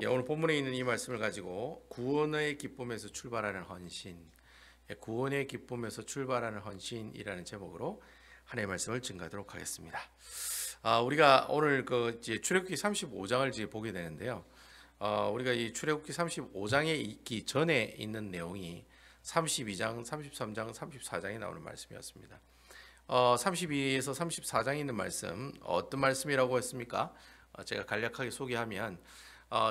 예, 오늘 본문에 있는 이 말씀을 가지고 구원의 기쁨에서 출발하는 헌신, 구원의 기쁨에서 출발하는 헌신이라는 제목으로 하나님의 말씀을 증거하도록 하겠습니다. 우리가 오늘 이제 출애굽기 35장을 이제 보게 되는데요. 우리가 이 출애굽기 35장에 있기 전에 있는 내용이 32장, 33장, 34장에 나오는 말씀이었습니다. 32에서 34장에 있는 말씀 어떤 말씀이라고 했습니까? 제가 간략하게 소개하면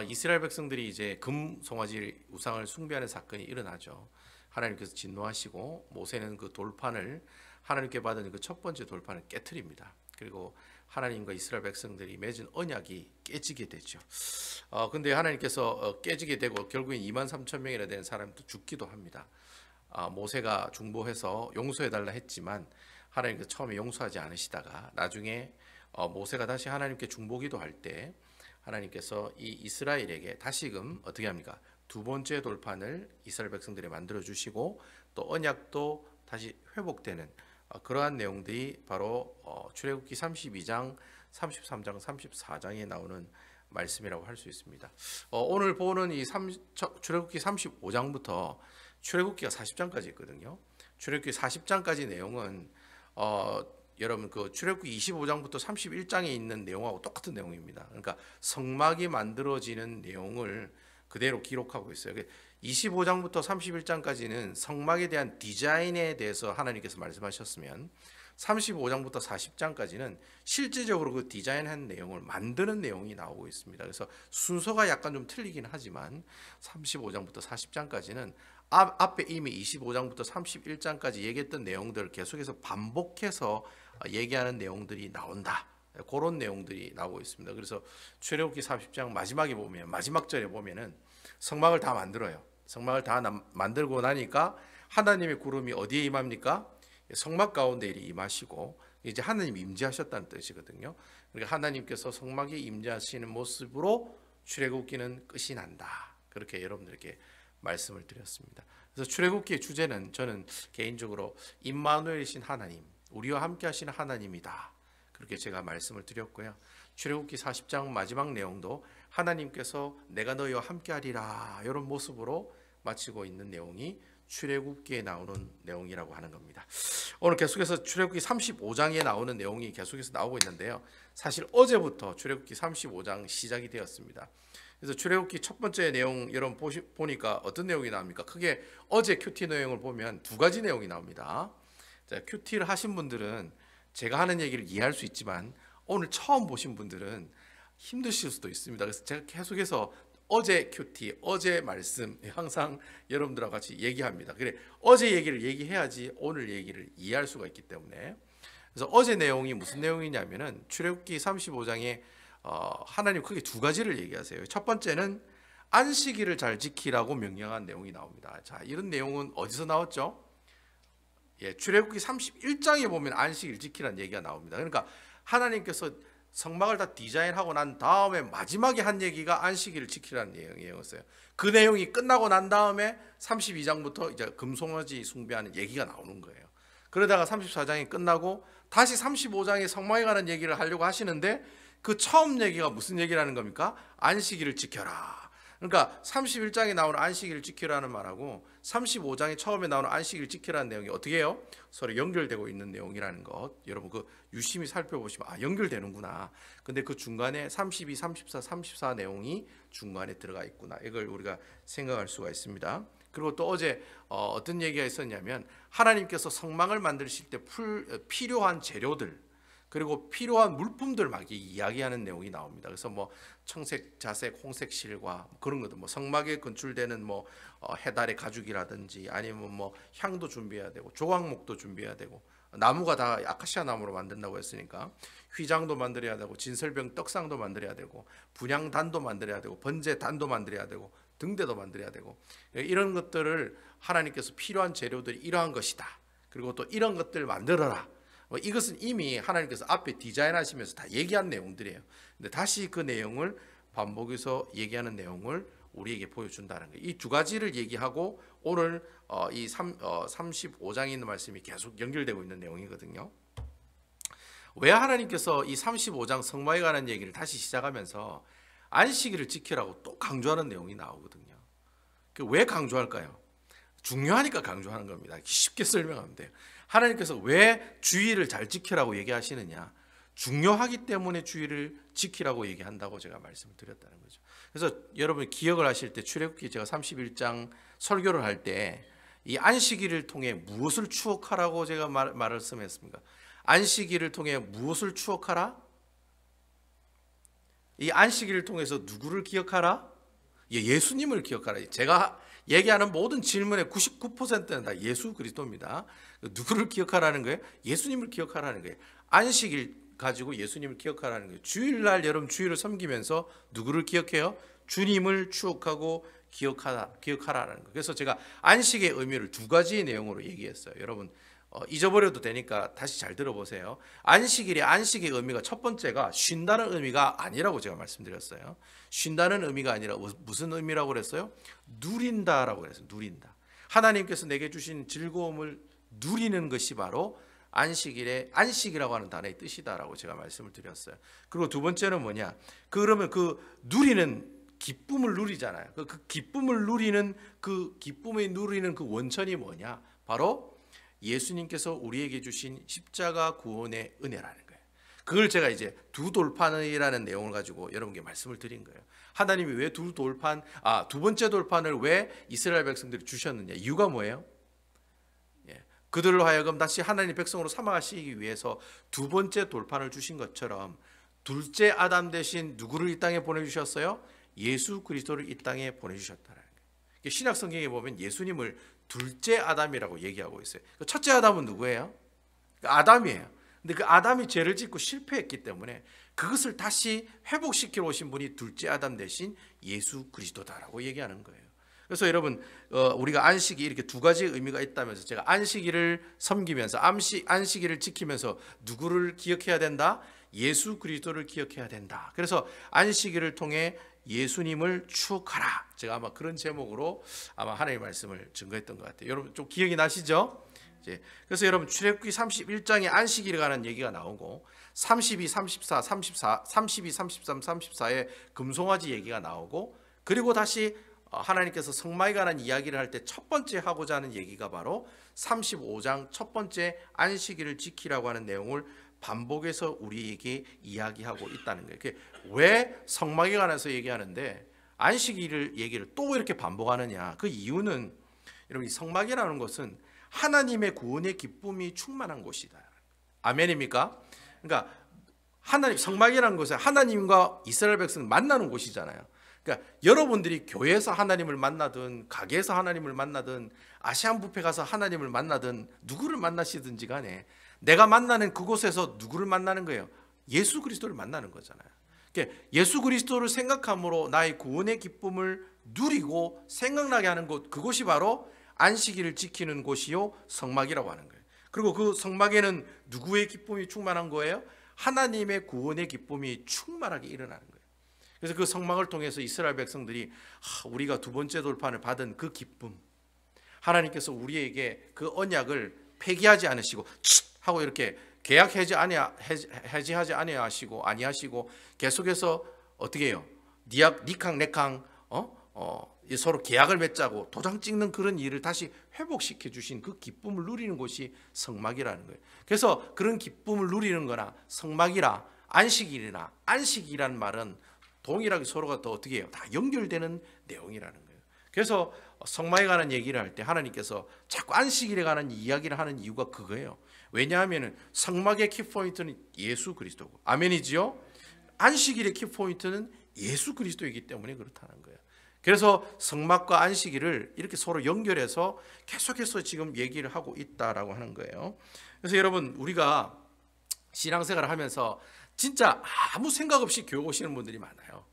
이스라엘 백성들이 이제 금 송아지 우상을 숭배하는 사건이 일어나죠. 하나님께서 진노하시고 모세는 그 돌판을 하나님께 받은 그 첫 번째 돌판을 깨트립니다. 그리고 하나님과 이스라엘 백성들이 맺은 언약이 깨지게 되죠. 근데 하나님께서 깨지게 되고 결국엔 2만 3천 명이나 되는 사람도 죽기도 합니다. 모세가 중보해서 용서해달라 했지만 하나님께서 처음에 용서하지 않으시다가 나중에 모세가 다시 하나님께 중보기도할 때 하나님께서 이 이스라엘에게 다시금 어떻게 합니까? 두 번째 돌판을 이스라엘 백성들이 만들어 주시고 또 언약도 다시 회복되는 그러한 내용들이 바로 출애굽기 32장, 33장, 34장에 나오는 말씀이라고 할 수 있습니다. 오늘 보는 이 출애굽기 35장부터 출애굽기가 40장까지 있거든요. 출애굽기 40장까지 내용은 여러분 그 출애굽기 25장부터 31장에 있는 내용하고 똑같은 내용입니다. 그러니까 성막이 만들어지는 내용을 그대로 기록하고 있어요. 25장부터 31장까지는 성막에 대한 디자인에 대해서 하나님께서 말씀하셨으면 35장부터 40장까지는 실제적으로 그 디자인한 내용을 만드는 내용이 나오고 있습니다. 그래서 순서가 약간 좀 틀리긴 하지만 35장부터 40장까지는 앞에 이미 25장부터 31장까지 얘기했던 내용들을 계속해서 반복해서 얘기하는 내용들이 나온다. 그런 내용들이 나오고 있습니다. 그래서 출애굽기 40장 마지막에 보면 마지막 절에 보면은 성막을 다 만들어요. 성막을 다 만들고 나니까 하나님의 구름이 어디에 임합니까? 성막 가운데 임하시고 이제 하나님이 임재하셨다는 뜻이거든요. 그러니까 하나님께서 성막에 임재하시는 모습으로 출애굽기는 끝이 난다. 그렇게 여러분들에게 말씀을 드렸습니다. 그래서 출애굽기의 주제는 저는 개인적으로 임마누엘이신 하나님, 우리와 함께 하시는 하나님이다. 그렇게 제가 말씀을 드렸고요. 출애굽기 40장 마지막 내용도 하나님께서 내가 너희와 함께 하리라 이런 모습으로 마치고 있는 내용이 출애굽기에 나오는 내용이라고 하는 겁니다. 오늘 계속해서 출애굽기 35장에 나오는 내용이 계속해서 나오고 있는데요. 사실 어제부터 출애굽기 35장 시작이 되었습니다. 그래서 출애굽기 첫 번째 내용 여러분 보니까 어떤 내용이 나옵니까? 크게 어제 큐티 내용을 보면 두 가지 내용이 나옵니다. 자, 큐티를 하신 분들은 제가 하는 얘기를 이해할 수 있지만 오늘 처음 보신 분들은 힘드실 수도 있습니다. 그래서 제가 계속해서 어제 큐티, 어제 말씀 항상 여러분들하고 같이 얘기합니다. 그래 어제 얘기를 얘기해야지 오늘 얘기를 이해할 수가 있기 때문에 그래서 어제 내용이 무슨 내용이냐면은 출애굽기 35장에 하나님 크게 두 가지를 얘기하세요. 첫 번째는 안식일을 잘 지키라고 명령한 내용이 나옵니다. 자, 이런 내용은 어디서 나왔죠? 출애굽기 31장에 보면 안식일 지키라는 얘기가 나옵니다. 그러니까 하나님께서 성막을 다 디자인하고 난 다음에 마지막에 한 얘기가 안식일을 지키라는 내용이었어요. 그 내용이 끝나고 난 다음에 32장부터 이제 금송아지 숭배하는 얘기가 나오는 거예요. 그러다가 34장이 끝나고 다시 35장에 성막에 관한 얘기를 하려고 하시는데 그 처음 얘기가 무슨 얘기라는 겁니까? 안식일을 지켜라. 그러니까 31장에 나오는 안식일을 지키라는 말하고 35장에 처음에 나오는 안식일을 지키라는 내용이 어떻게 해요? 서로 연결되고 있는 내용이라는 것 여러분 그 유심히 살펴보시면 연결되는구나. 근데 그 중간에 32, 34, 34 내용이 중간에 들어가 있구나. 이걸 우리가 생각할 수가 있습니다. 그리고 또 어제 어떤 얘기가 있었냐면 하나님께서 성막을 만드실 때 필요한 재료들 그리고 필요한 물품들 막 이야기하는 내용이 나옵니다. 그래서 뭐 청색, 자색, 홍색 실과 그런 것도 뭐 성막에 건출되는 뭐 해달의 가죽이라든지 아니면 뭐 향도 준비해야 되고 조각목도 준비해야 되고 나무가 다 아카시아 나무로 만든다고 했으니까 휘장도 만들어야 되고 진설병 떡상도 만들어야 되고 분향단도 만들어야 되고 번제단도 만들어야 되고 등대도 만들어야 되고 이런 것들을 하나님께서 필요한 재료들이 이러한 것이다. 그리고 또 이런 것들을 만들어라. 이것은 이미 하나님께서 앞에 디자인하시면서 다 얘기한 내용들이에요. 근데 다시 그 내용을 반복해서 얘기하는 내용을 우리에게 보여준다는 거예요. 이 두 가지를 얘기하고 오늘 이 35장에 있는 말씀이 계속 연결되고 있는 내용이거든요. 왜 하나님께서 이 35장 성막에 관한 얘기를 다시 시작하면서 안식일을 지키라고 또 강조하는 내용이 나오거든요. 왜 강조할까요? 중요하니까 강조하는 겁니다. 쉽게 설명하면 돼요. 하나님께서 왜 주일을 잘 지키라고 얘기하시느냐? 중요하기 때문에 주일을 지키라고 얘기한다고 제가 말씀을 드렸다는 거죠. 그래서 여러분 기억을 하실 때 출애굽기 제가 31장 설교를 할 때 이 안식일을 통해 무엇을 추억하라고 제가 말씀했습니까? 안식일을 통해 무엇을 추억하라? 이 안식일을 통해서 누구를 기억하라? 예수님을 기억하라. 제가 얘기하는 모든 질문의 99%는 다 예수 그리스도입니다. 누구를 기억하라는 거예요? 예수님을 기억하라는 거예요. 안식일 가지고 예수님을 기억하라는 거예요. 주일날 여러분 주일을 섬기면서 누구를 기억해요? 주님을 추억하고 기억하라는 거예요. 그래서 제가 안식의 의미를 두 가지 내용으로 얘기했어요. 여러분 잊어버려도 되니까 다시 잘 들어보세요. 안식일의 의미가 첫 번째가 쉰다는 의미가 아니라고 제가 말씀드렸어요. 쉰다는 의미가 아니라 무슨 의미라고 그랬어요? 누린다라고 그랬어요. 누린다. 하나님께서 내게 주신 즐거움을 누리는 것이 바로 안식이라고 하는 단어의 뜻이다라고 제가 말씀을 드렸어요. 그리고 두 번째는 뭐냐? 그러면 그 누리는 기쁨을 누리잖아요. 그 기쁨을 누리는 그 원천이 뭐냐? 바로 예수님께서 우리에게 주신 십자가 구원의 은혜라는 거예요. 그걸 제가 이제 두 돌판이라는 내용을 가지고 여러분께 말씀을 드린 거예요. 하나님이 왜 두 번째 돌판을 왜 이스라엘 백성들이 주셨느냐? 이유가 뭐예요? 그들로 하여금 다시 하나님 백성으로 삼아가시기 위해서 두 번째 돌판을 주신 것처럼 둘째 아담 대신 누구를 이 땅에 보내주셨어요? 예수 그리스도를 이 땅에 보내주셨다는 거예요. 신약 성경에 보면 예수님을 둘째 아담이라고 얘기하고 있어요. 첫째 아담은 누구예요? 아담이에요. 근데 그 아담이 죄를 짓고 실패했기 때문에 그것을 다시 회복시키러 오신 분이 둘째 아담 대신 예수 그리스도다라고 얘기하는 거예요. 그래서 여러분 우리가 안식이 이렇게 두 가지 의미가 있다면서 제가 안식일을 섬기면서 안식일을 지키면서 누구를 기억해야 된다? 예수 그리스도를 기억해야 된다. 그래서 안식일을 통해 예수님을 추억하라. 제가 아마 그런 제목으로 아마 하나님의 말씀을 증거했던 것 같아요. 여러분 좀 기억이 나시죠? 그래서 여러분 출애굽기 31장에 안식일에 관한 얘기가 나오고 32, 33, 34에 금송아지 얘기가 나오고 그리고 다시 하나님께서 성막에 관한 이야기를 할 때 첫 번째 하고자 하는 얘기가 바로 35장 첫 번째 안식일을 지키라고 하는 내용을 반복해서 우리에게 이야기하고 있다는 거예요. 왜 성막에 관해서 얘기하는데 안식일을 얘기를 또 이렇게 반복하느냐? 그 이유는 여러분 이 성막이라는 것은 하나님의 구원의 기쁨이 충만한 곳이다. 아멘입니까? 그러니까 성막이라는 것은 하나님과 이스라엘 백성을 만나는 곳이잖아요. 그러니까 여러분들이 교회에서 하나님을 만나든 가게에서 하나님을 만나든 아시안 뷔페 가서 하나님을 만나든 누구를 만나시든지 간에 내가 만나는 그곳에서 누구를 만나는 거예요? 예수 그리스도를 만나는 거잖아요. 그러니까 예수 그리스도를 생각함으로 나의 구원의 기쁨을 누리고 생각나게 하는 곳, 그곳이 바로 안식일을 지키는 곳이요 성막이라고 하는 거예요. 그리고 그 성막에는 누구의 기쁨이 충만한 거예요? 하나님의 구원의 기쁨이 충만하게 일어나는 거예요. 그래서 그 성막을 통해서 이스라엘 백성들이 우리가 두 번째 돌판을 받은 그 기쁨, 하나님께서 우리에게 그 언약을 폐기하지 않으시고 하고 이렇게 계약 해지하지 아니하시고 계속해서 어떻게 해요? 니캉 네캉 서로 계약을 맺자고 도장 찍는 그런 일을 다시 회복시켜 주신 그 기쁨을 누리는 곳이 성막이라는 거예요. 그래서 그런 기쁨을 누리는 거나 성막이라 안식일이나 안식이라는 말은 동일하게 서로가 더 어떻게 해요? 다 연결되는 내용이라는 거예요. 그래서 성막에 관한 얘기를 할 때 하나님께서 자꾸 안식일에 관한 이야기를 하는 이유가 그거예요. 왜냐하면 성막의 키포인트는 예수 그리스도고 아멘이지요? 안식일의 키포인트는 예수 그리스도이기 때문에 그렇다는 거예요. 그래서 성막과 안식일을 이렇게 서로 연결해서 계속해서 지금 얘기를 하고 있다라고 하는 거예요. 그래서 여러분 우리가 신앙생활을 하면서 진짜 아무 생각 없이 교회 오시는 분들이 많아요.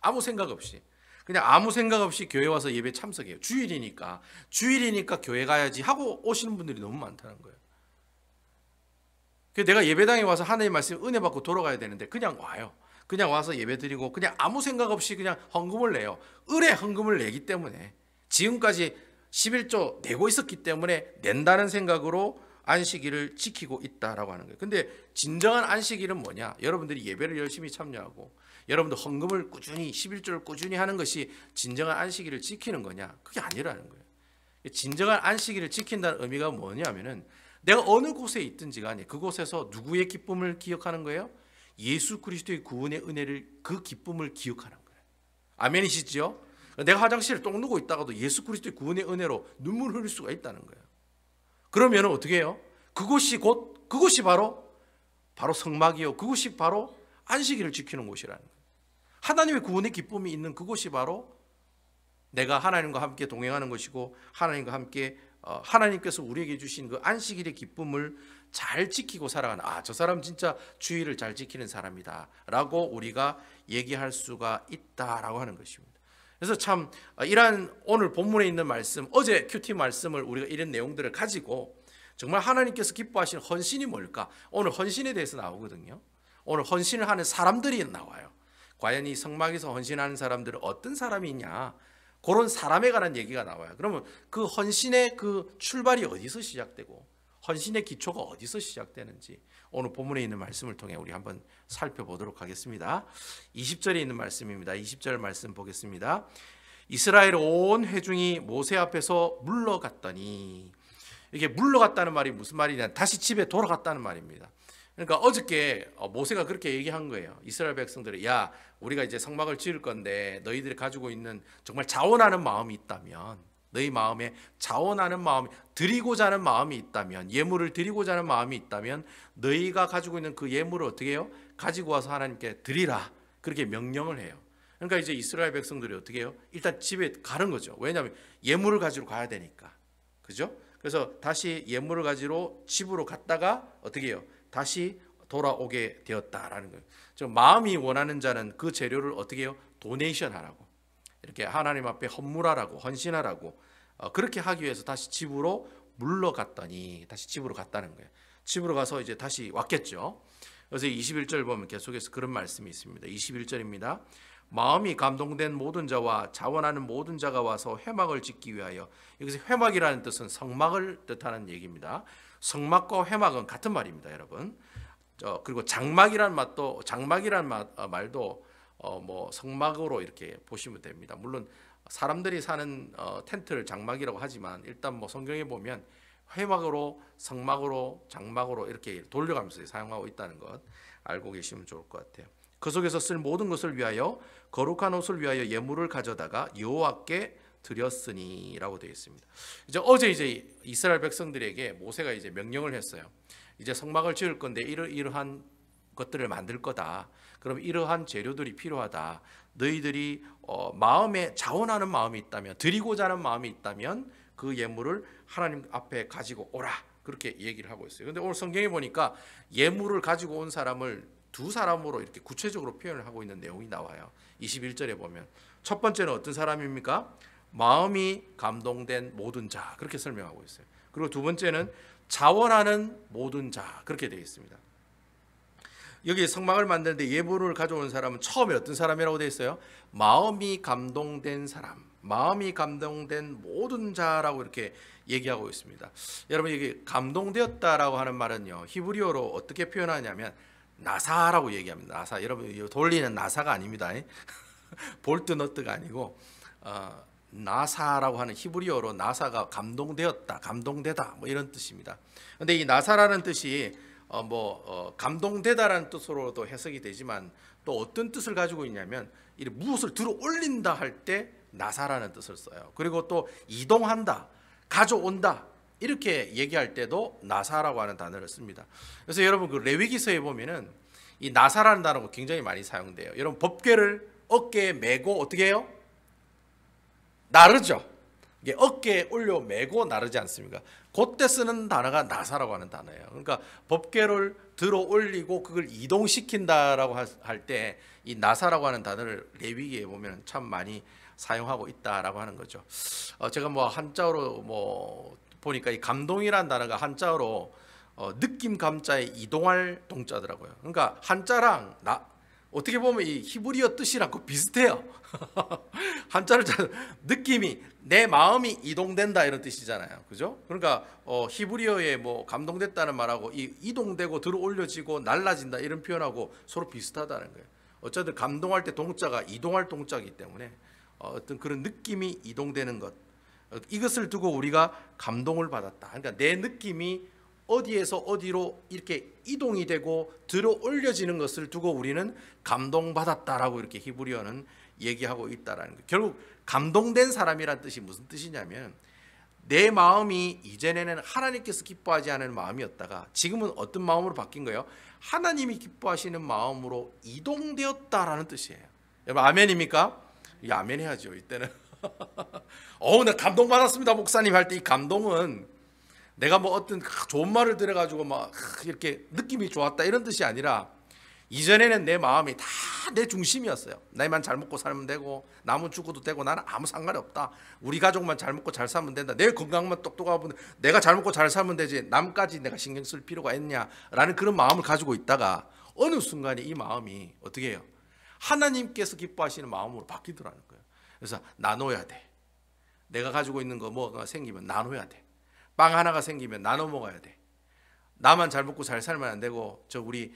아무 생각 없이 그냥 아무 생각 없이 교회 와서 예배 참석해요. 주일이니까 교회 가야지 하고 오시는 분들이 너무 많다는 거예요. 내가 예배당에 와서 하나님 말씀 은혜 받고 돌아가야 되는데 그냥 와요. 그냥 와서 예배 드리고 그냥 아무 생각 없이 그냥 헌금을 내요. 을에 헌금을 내기 때문에 지금까지 11조 내고 있었기 때문에 낸다는 생각으로 안식일을 지키고 있다라고 하는 거예요. 근데 진정한 안식일은 뭐냐? 여러분들이 예배를 열심히 참여하고 여러분들 헌금을 꾸준히 11조를 꾸준히 하는 것이 진정한 안식일을 지키는 거냐? 그게 아니라는 거예요. 진정한 안식일을 지킨다는 의미가 뭐냐면은 내가 어느 곳에 있든지 간에 그곳에서 누구의 기쁨을 기억하는 거예요? 예수 그리스도의 구원의 은혜를, 그 기쁨을 기억하는 거예요. 아멘이시죠? 내가 화장실에 똥 누고 있다가도 예수 그리스도의 구원의 은혜로 눈물을 흘릴 수가 있다는 거예요. 그러면 어떻게 해요? 그것이 바로 성막이요, 그것이 바로 안식일을 지키는 곳이라는 거예요. 하나님의 구원의 기쁨이 있는 그곳이 바로 내가 하나님과 함께 동행하는 것이고, 하나님과 함께 하나님께서 우리에게 주신 그 안식일의 기쁨을 잘 지키고 살아가는, 저 사람 진짜 주일을 잘 지키는 사람이다 라고 우리가 얘기할 수가 있다라고 하는 것입니다. 그래서 참 이러한 오늘 본문에 있는 말씀, 어제 큐티 말씀을 우리가 이런 내용들을 가지고 정말 하나님께서 기뻐하시는 헌신이 뭘까? 오늘 헌신에 대해서 나오거든요. 오늘 헌신을 하는 사람들이 나와요. 과연 이 성막에서 헌신하는 사람들은 어떤 사람이 있냐, 그런 사람에 관한 얘기가 나와요. 그러면 그 헌신의 그 출발이 어디서 시작되고 헌신의 기초가 어디서 시작되는지 오늘 본문에 있는 말씀을 통해 우리 한번 살펴보도록 하겠습니다. 20절에 있는 말씀입니다. 20절 말씀 보겠습니다. 이스라엘 온 회중이 모세 앞에서 물러갔더니, 이게 물러갔다는 말이 무슨 말이냐, 다시 집에 돌아갔다는 말입니다. 그러니까 어저께 모세가 그렇게 얘기한 거예요. 이스라엘 백성들이, 야, 우리가 이제 성막을 지을 건데 너희들이 가지고 있는 정말 자원하는 마음이 있다면, 너희 마음에 자원하는 마음, 드리고자 하는 마음이 있다면, 예물을 드리고자 하는 마음이 있다면 너희가 가지고 있는 그 예물을 어떻게 해요? 가지고 와서 하나님께 드리라, 그렇게 명령을 해요. 그러니까 이제 이스라엘 백성들이 어떻게 해요? 일단 집에 가는 거죠. 왜냐하면 예물을 가지러 가야 되니까, 그죠? 그래서 다시 예물을 가지러 집으로 갔다가 어떻게 해요? 다시 돌아오게 되었다라는 거예요. 즉 마음이 원하는 자는 그 재료를 어떻게 해요? 도네이션 하라고, 이렇게 하나님 앞에 헌물하라고, 헌신하라고, 그렇게 하기 위해서 다시 집으로 물러갔더니, 다시 집으로 갔다는 거예요. 집으로 가서 이제 다시 왔겠죠. 그래서 21절 보면 계속해서 그런 말씀이 있습니다. 21절입니다. 마음이 감동된 모든 자와 자원하는 모든 자가 와서 회막을 짓기 위하여, 여기서 회막이라는 뜻은 성막을 뜻하는 얘기입니다. 성막과 회막은 같은 말입니다, 여러분. 그리고 장막이라는 말도 뭐 성막으로 이렇게 보시면 됩니다. 물론 사람들이 사는 텐트를 장막이라고 하지만 일단 뭐 성경에 보면 회막으로, 성막으로, 장막으로 이렇게 돌려가면서 사용하고 있다는 것 알고 계시면 좋을 것 같아요. 그 속에서 쓸 모든 것을 위하여, 거룩한 옷을 위하여 예물을 가져다가 여호와께 드렸으니라고 되어 있습니다. 어제 이스라엘 백성들에게 모세가 이제 명령을 했어요. 이제 성막을 지을 건데 이러한 것들을 만들 거다. 그럼 이러한 재료들이 필요하다. 너희들이 마음에 자원하는 마음이 있다면, 드리고자 하는 마음이 있다면 그 예물을 하나님 앞에 가지고 오라, 그렇게 얘기를 하고 있어요. 근데 오늘 성경에 보니까 예물을 가지고 온 사람을 두 사람으로 이렇게 구체적으로 표현을 하고 있는 내용이 나와요. 21절에 보면 첫 번째는 어떤 사람입니까? 마음이 감동된 모든 자, 그렇게 설명하고 있어요. 그리고 두 번째는 자원하는 모든 자, 그렇게 되어 있습니다. 여기 성막을 만드는데 예물을 가져온 사람은 처음에 어떤 사람이라고 되어 있어요? 마음이 감동된 사람, 마음이 감동된 모든 자라고 이렇게 얘기하고 있습니다. 여러분, 이게 감동되었다라고 하는 말은요, 히브리어로 어떻게 표현하냐면 나사라고 얘기합니다. 나사. 여러분, 돌리는 나사가 아닙니다. 볼트 너트가 아니고 나사라고 하는 히브리어로 나사가 감동되었다, 감동되다, 뭐 이런 뜻입니다. 근데 이 나사라는 뜻이 감동되다라는 뜻으로도 해석이 되지만 또 어떤 뜻을 가지고 있냐면, 무엇을 들어 올린다 할 때 나사라는 뜻을 써요. 그리고 또 이동한다, 가져온다, 이렇게 얘기할 때도 나사라고 하는 단어를 씁니다. 그래서 여러분, 그 레위기서에 보면은 이 나사라는 단어가 굉장히 많이 사용돼요. 여러분, 법궤를 어깨에 메고 어떻게 해요? 나르죠. 이게 어깨에 올려 메고 나르지 않습니까? 그때 쓰는 단어가 나사라고 하는 단어예요. 그러니까 법궤를 들어 올리고 그걸 이동시킨다라고 할 때 이 나사라고 하는 단어를 레위기에 보면 참 많이 사용하고 있다라고 하는 거죠. 제가 뭐 한자어로 보니까 이 감동이라는 단어가 한자어로 느낌 감자에 이동할 동자더라고요. 그러니까 한자랑 어떻게 보면 이 히브리어 뜻이랑 그 비슷해요. 한자를 느낌이 내 마음이 이동된다 이런 뜻이잖아요. 그죠? 그러니까 히브리어에 뭐 감동됐다는 말하고 이 이동되고 들어 올려지고 날라진다 이런 표현하고 서로 비슷하다는 거예요. 어쨌든 감동할 때 동자가 이동할 동자이기 때문에 어떤 그런 느낌이 이동되는 것, 이것을 두고 우리가 감동을 받았다. 그러니까 내 느낌이 어디에서 어디로 이렇게 이동이 되고 들어 올려지는 것을 두고 우리는 감동받았다라고 이렇게 히브리어는 얘기하고 있다라는 거예요. 결국 감동된 사람이란 뜻이 무슨 뜻이냐면 내 마음이 이전에는 하나님께서 기뻐하지 않은 마음이었다가 지금은 어떤 마음으로 바뀐 거예요? 하나님이 기뻐하시는 마음으로 이동되었다라는 뜻이에요. 여러분 아멘입니까? 이 아멘 해야죠. 이때는 나 감동받았습니다 목사님 할 때 이 감동은 내가 뭐 어떤 좋은 말을 들어가지고 막 이렇게 느낌이 좋았다 이런 뜻이 아니라 이전에는 내 마음이 다 내 중심이었어요. 나만 잘 먹고 살면 되고 남은 죽어도 되고 나는 아무 상관이 없다. 우리 가족만 잘 먹고 잘 살면 된다. 내 건강만 똑똑하면 내가 잘 먹고 잘 살면 되지 남까지 내가 신경 쓸 필요가 있냐라는 그런 마음을 가지고 있다가 어느 순간에 이 마음이 어떻게 해요? 하나님께서 기뻐하시는 마음으로 바뀌더라는 거예요. 그래서 나눠야 돼. 내가 가지고 있는 거 뭐가 생기면 나눠야 돼. 빵 하나가 생기면 나눠 먹어야 돼. 나만 잘 먹고 잘 살면 안 되고 저 우리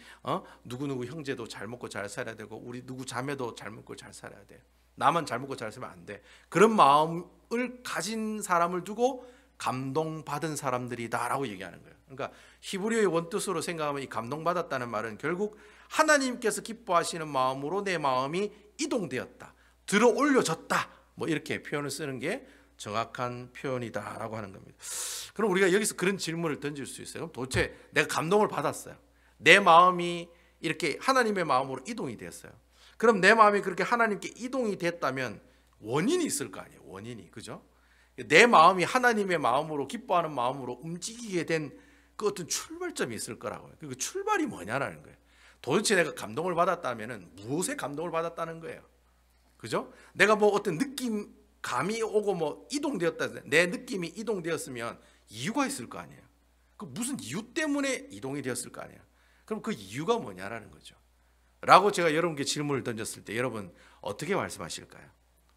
누구누구 형제도 잘 먹고 잘 살아야 되고 우리 누구 자매도 잘 먹고 잘 살아야 돼. 나만 잘 먹고 잘 살면 안 돼. 그런 마음을 가진 사람을 두고 감동받은 사람들이다라고 얘기하는 거예요. 그러니까 히브리어의 원뜻으로 생각하면 이 감동받았다는 말은 결국 하나님께서 기뻐하시는 마음으로 내 마음이 이동되었다. 들어 올려졌다. 뭐 이렇게 표현을 쓰는 게 정확한 표현이다라고 하는 겁니다. 그럼 우리가 여기서 그런 질문을 던질 수 있어요. 그럼 도대체 내가 감동을 받았어요. 내 마음이 이렇게 하나님의 마음으로 이동이 됐어요. 그럼 내 마음이 그렇게 하나님께 이동이 됐다면 원인이 있을 거 아니에요. 원인이. 그죠? 내 마음이 하나님의 마음으로 기뻐하는 마음으로 움직이게 된 그 어떤 출발점이 있을 거라고요. 그 출발이 뭐냐라는 거예요. 도대체 내가 감동을 받았다면은 무엇에 감동을 받았다는 거예요. 그죠? 내가 뭐 어떤 느낌 감이 오고 뭐 이동되었다. 내 느낌이 이동되었으면 이유가 있을 거 아니에요. 그 무슨 이유 때문에 이동이 되었을 거 아니에요. 그럼 그 이유가 뭐냐라는 거죠. 라고 제가 여러분께 질문을 던졌을 때 여러분 어떻게 말씀하실까요?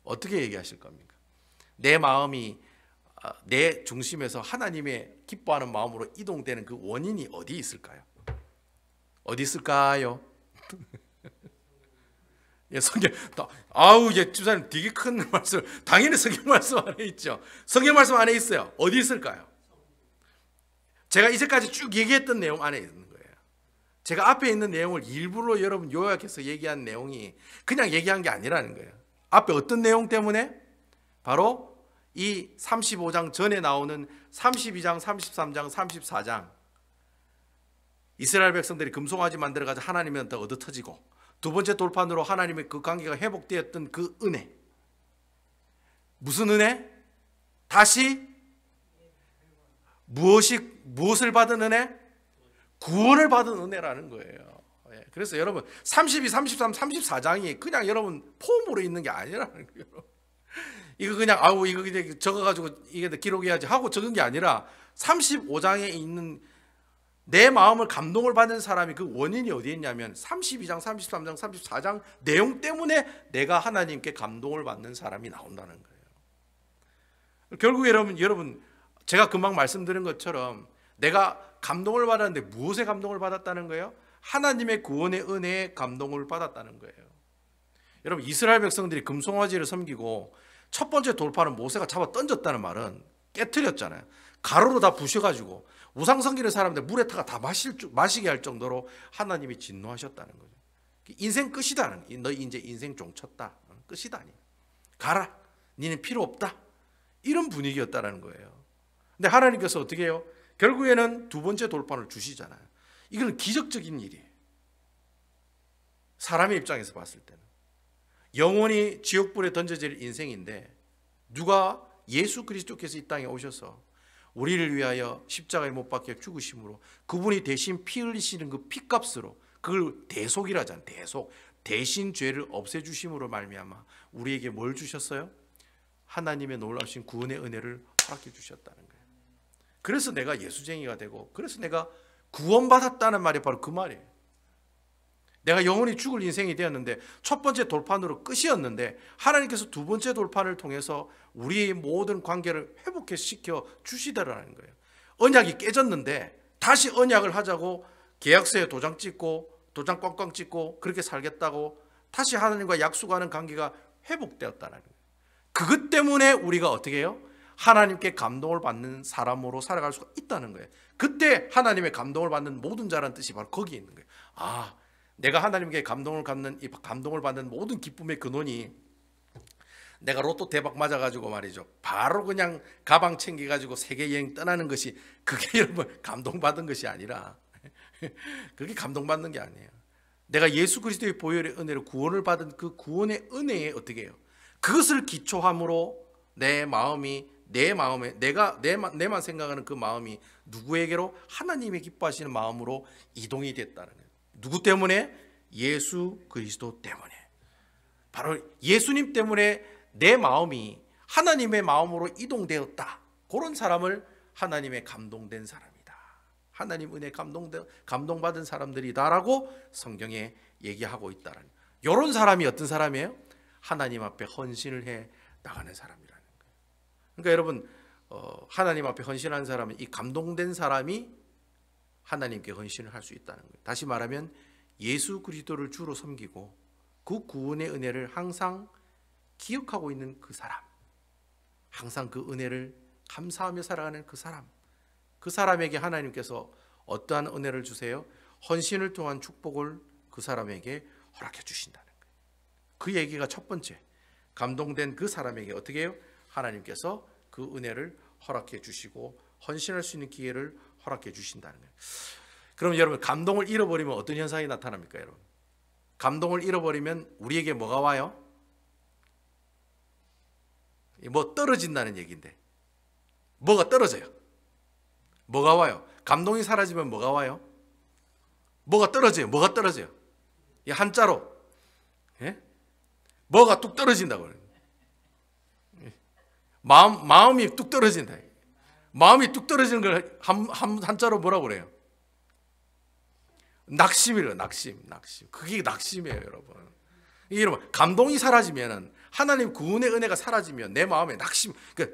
어떻게 얘기하실 겁니까? 내 마음이 내 중심에서 하나님의 기뻐하는 마음으로 이동되는 그 원인이 어디 있을까요? 어디 있을까요? 예, 성경, 집사님 되게 큰 말씀, 당연히 성경 말씀 안에 있죠. 성경 말씀 안에 있어요. 어디 있을까요? 제가 이제까지 쭉 얘기했던 내용 안에 있는 거예요. 제가 앞에 있는 내용을 일부러 여러분 요약해서 얘기한 내용이 그냥 얘기한 게 아니라는 거예요. 앞에 어떤 내용 때문에? 바로 이 35장 전에 나오는 32장, 33장, 34장 이스라엘 백성들이 금송아지 만들어가지고 하나님한테 얻어터지고 두 번째 돌판으로 하나님의 그 관계가 회복되었던 그 은혜. 무슨 은혜? 다시 무엇을 받은 은혜? 구원을 받은 은혜라는 거예요. 그래서 여러분 32, 33, 34장이 그냥 여러분 폼으로 있는 게 아니라는 거예요. 이거 그냥 이거 그냥 적어가지고 이게 기록해야지 하고 적은 게 아니라 35장에 있는 내 마음을 감동을 받는 사람이 그 원인이 어디에 있냐면 32장, 33장, 34장 내용 때문에 내가 하나님께 감동을 받는 사람이 나온다는 거예요. 결국 여러분 제가 금방 말씀드린 것처럼 내가 감동을 받았는데 무엇에 감동을 받았다는 거예요? 하나님의 구원의 은혜에 감동을 받았다는 거예요. 여러분 이스라엘 백성들이 금송아지를 섬기고 첫 번째 돌파는 모세가 잡아 던졌다는 말은 깨트렸잖아요. 가루로 다 부셔가지고 우상 섬기는 사람들 물에 타가 다 마시게 할 정도로 하나님이 진노하셨다는 거죠. 인생 끝이다. 너 이제 인생 종쳤다. 끝이다. 가라. 니는 필요 없다. 이런 분위기였다는 거예요. 근데 하나님께서 어떻게 해요? 결국에는 두 번째 돌판을 주시잖아요. 이건 기적적인 일이에요. 사람의 입장에서 봤을 때는. 영원히 지옥불에 던져질 인생인데 누가 예수 그리스도께서 이 땅에 오셔서 우리를 위하여 십자가에 못 박혀 죽으심으로 그분이 대신 피 흘리시는 그 피값으로 그걸 대속이라잖아요. 대신 죄를 없애주심으로 말미암아 우리에게 뭘 주셨어요? 하나님의 놀라우신 구원의 은혜를 허락해 주셨다는 거예요. 그래서 내가 예수쟁이가 되고 그래서 내가 구원받았다는 말이 바로 그 말이에요. 내가 영원히 죽을 인생이 되었는데 첫 번째 돌판으로 끝이었는데 하나님께서 두 번째 돌판을 통해서 우리의 모든 관계를 회복시켜 주시더라는 거예요. 언약이 깨졌는데 다시 언약을 하자고 계약서에 도장 찍고 도장 꽝꽝 찍고 그렇게 살겠다고 다시 하나님과 약속하는 관계가 회복되었다는 거예요. 그것 때문에 우리가 어떻게 해요? 하나님께 감동을 받는 사람으로 살아갈 수가 있다는 거예요. 그때 하나님의 감동을 받는 모든 자라는 뜻이 바로 거기에 있는 거예요. 아, 내가 하나님께 감동을 받는 모든 기쁨의 근원이 내가 로또 대박 맞아가지고 말이죠, 바로 그냥 가방 챙겨가지고 세계 여행 떠나는 것이 그게 여러분 감동받은 것이 아니라 그게 감동받는 게 아니에요. 내가 예수 그리스도의 보혈의 은혜로 구원을 받은 그 구원의 은혜에 어떻게 해요? 그것을 기초함으로 내 마음에 내만 생각하는 그 마음이 누구에게로? 하나님의 기뻐하시는 마음으로 이동이 됐다는 거예요. 누구 때문에? 예수 그리스도 때문에. 바로 예수님 때문에 내 마음이 하나님의 마음으로 이동되었다. 그런 사람을 하나님의 감동된 사람이다, 하나님 은혜 감동받은 사람들이다라고 성경에 얘기하고 있다는 거예요. 이런 사람이 어떤 사람이에요? 하나님 앞에 헌신을 해 나가는 사람이라는 거예요. 그러니까 여러분, 하나님 앞에 헌신하는 사람은, 이 감동된 사람이 하나님께 헌신을 할 수 있다는 거예요. 다시 말하면 예수 그리스도를 주로 섬기고 그 구원의 은혜를 항상 기억하고 있는 그 사람, 항상 그 은혜를 감사하며 살아가는 그 사람에게 하나님께서 어떠한 은혜를 주세요? 헌신을 통한 축복을 그 사람에게 허락해 주신다는 거예요. 그 얘기가 첫 번째, 감동된 그 사람에게 어떻게 해요? 하나님께서 그 은혜를 허락해 주시고 헌신할 수 있는 기회를 허락해 주신다는 거예요. 그럼 여러분, 감동을 잃어버리면 어떤 현상이 나타납니까? 여러분, 감동을 잃어버리면 우리에게 뭐가 와요? 뭐 떨어진다는 얘기인데, 뭐가 떨어져요? 뭐가 와요? 감동이 사라지면 뭐가 와요? 뭐가 떨어져요? 뭐가 떨어져요? 이 한자로, 예? 뭐가 뚝 떨어진다고 그래요. 마음이 뚝 떨어진다. 마음이 뚝 떨어지는 걸 한자로 뭐라고 그래요? 낙심이래요. 낙심. 그게 낙심이에요, 여러분. 여러분, 감동이 사라지면은, 하나님 구원의 은혜가 사라지면 내 마음에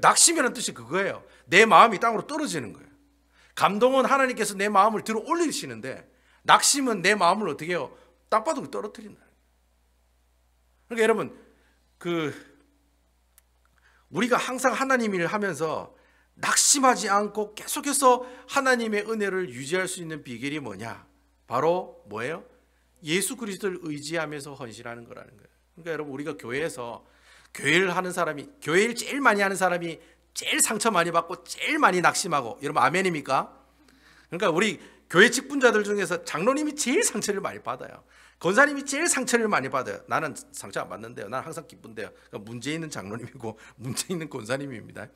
낙심이라는 뜻이 그거예요. 내 마음이 땅으로 떨어지는 거예요. 감동은 하나님께서 내 마음을 들어 올리시는데, 낙심은 내 마음을 어떻게 해요? 땅바닥으로 떨어뜨린다. 그러니까 여러분, 우리가 항상 하나님 일을 하면서 낙심하지 않고 계속해서 하나님의 은혜를 유지할 수 있는 비결이 뭐냐? 바로 뭐예요? 예수 그리스도를 의지하면서 헌신하는 거라는 거예요. 그러니까 여러분, 우리가 교회에서 교회를 제일 많이 하는 사람이 제일 상처 많이 받고 제일 많이 낙심하고, 여러분 아멘입니까? 그러니까 우리 교회 직분자들 중에서 장로님이 제일 상처를 많이 받아요. 권사님이 제일 상처를 많이 받아요. 나는 상처 안 받는데요. 나는 항상 기쁜데요. 그러니까 문제 있는 장로님이고 문제 있는 권사님입니다.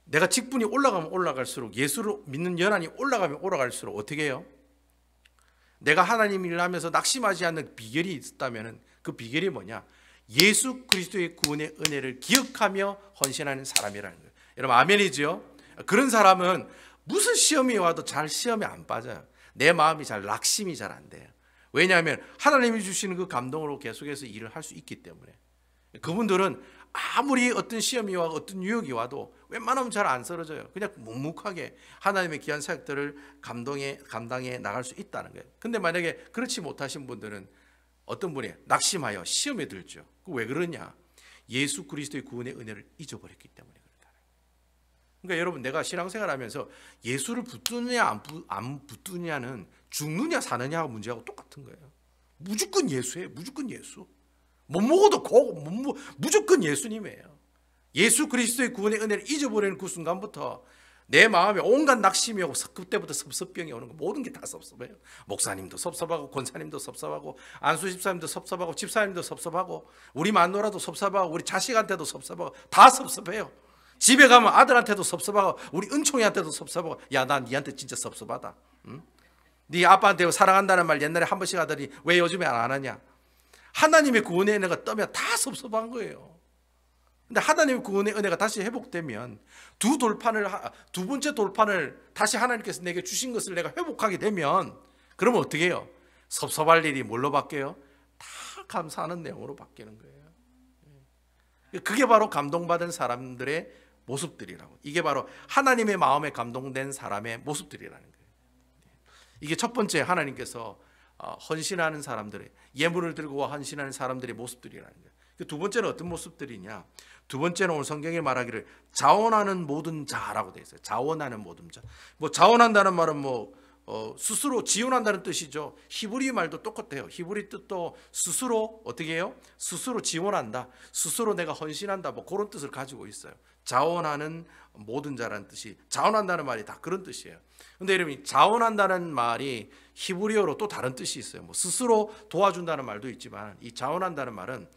내가 직분이 올라가면 올라갈수록, 예수를 믿는 연한이 올라가면 올라갈수록 어떻게 해요? 내가 하나님 일을 하면서 낙심하지 않는 비결이 있다면 그 비결이 뭐냐? 예수 그리스도의 구원의 은혜를 기억하며 헌신하는 사람이라는 거예요. 여러분 아멘이죠? 그런 사람은 무슨 시험이 와도 잘 시험에 안 빠져요. 내 마음이 낙심이 잘 안 돼요. 왜냐하면 하나님이 주시는 그 감동으로 계속해서 일을 할 수 있기 때문에. 그분들은 아무리 어떤 시험이 와도 어떤 유혹이 와도 웬만하면 잘 안 쓰러져요. 그냥 묵묵하게 하나님의 귀한 사역들을 감당해 나갈 수 있다는 거예요. 근데 만약에 그렇지 못하신 분들은 어떤 분이 낙심하여 시험에 들죠. 왜 그러냐? 예수 그리스도의 구원의 은혜를 잊어버렸기 때문에 그렇다. 그러니까 여러분, 내가 신앙생활하면서 예수를 붙드느냐 안 붙드느냐는 죽느냐 사느냐 문제하고 똑같은 거예요. 무조건 예수예요. 무조건 예수. 못 먹어도 무조건 예수님이에요. 예수 그리스도의 구원의 은혜를 잊어버리는 그 순간부터 내 마음에 온갖 낙심이 오고, 그때부터 섭섭병이 오는 거, 모든 게 다 섭섭해요. 목사님도 섭섭하고, 권사님도 섭섭하고, 안수 집사님도 섭섭하고, 집사님도 섭섭하고, 우리 마누라도 섭섭하고, 우리 자식한테도 섭섭하고, 다 섭섭해요. 집에 가면 아들한테도 섭섭하고, 우리 은총이한테도 섭섭하고. 야, 난 니한테 진짜 섭섭하다. 응? 네 아빠한테 사랑한다는 말 옛날에 한 번씩 하더니 왜 요즘에 안 하냐? 하나님의 구원의 은혜가 떠면 다 섭섭한 거예요. 근데 하나님의 구원의 은혜가 다시 회복되면 두 번째 돌판을 다시 하나님께서 내게 주신 것을 내가 회복하게 되면, 그러면 어떻게 해요? 섭섭할 일이 뭘로 바뀌어요? 다 감사하는 내용으로 바뀌는 거예요. 그게 바로 감동받은 사람들의 모습들이라고. 이게 바로 하나님의 마음에 감동된 사람의 모습들이라는 거예요. 이게 첫 번째, 하나님께서 헌신하는 사람들의, 예물을 들고 헌신하는 사람들의 모습들이라는 거예요. 두 번째는 어떤 모습들이냐? 두 번째는 오늘 성경에 말하기를 자원하는 모든 자라고 되어 있어요. 자원하는 모든 자. 뭐 자원한다는 말은 스스로 지원한다는 뜻이죠. 히브리 말도 똑같아요. 히브리 뜻도 스스로 어떻게 해요? 스스로 지원한다. 스스로 내가 헌신한다. 뭐 그런 뜻을 가지고 있어요. 자원하는 모든 자라는 뜻이, 자원한다는 말이 다 그런 뜻이에요. 근데 여러분, 자원한다는 말이 히브리어로 또 다른 뜻이 있어요. 뭐 스스로 도와준다는 말도 있지만, 이 자원한다는 말은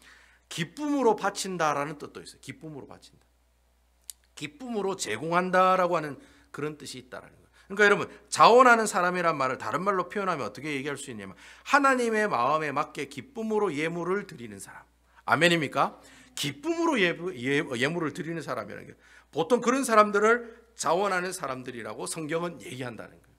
기쁨으로 바친다라는 뜻도 있어요. 기쁨으로 바친다. 기쁨으로 제공한다라고 하는 그런 뜻이 있다라는 거예요. 그러니까 여러분, 자원하는 사람이란 말을 다른 말로 표현하면 어떻게 얘기할 수 있냐면, 하나님의 마음에 맞게 기쁨으로 예물을 드리는 사람. 아멘입니까? 기쁨으로 예물을 드리는 사람이라는 게, 보통 그런 사람들을 자원하는 사람들이라고 성경은 얘기한다는 거예요.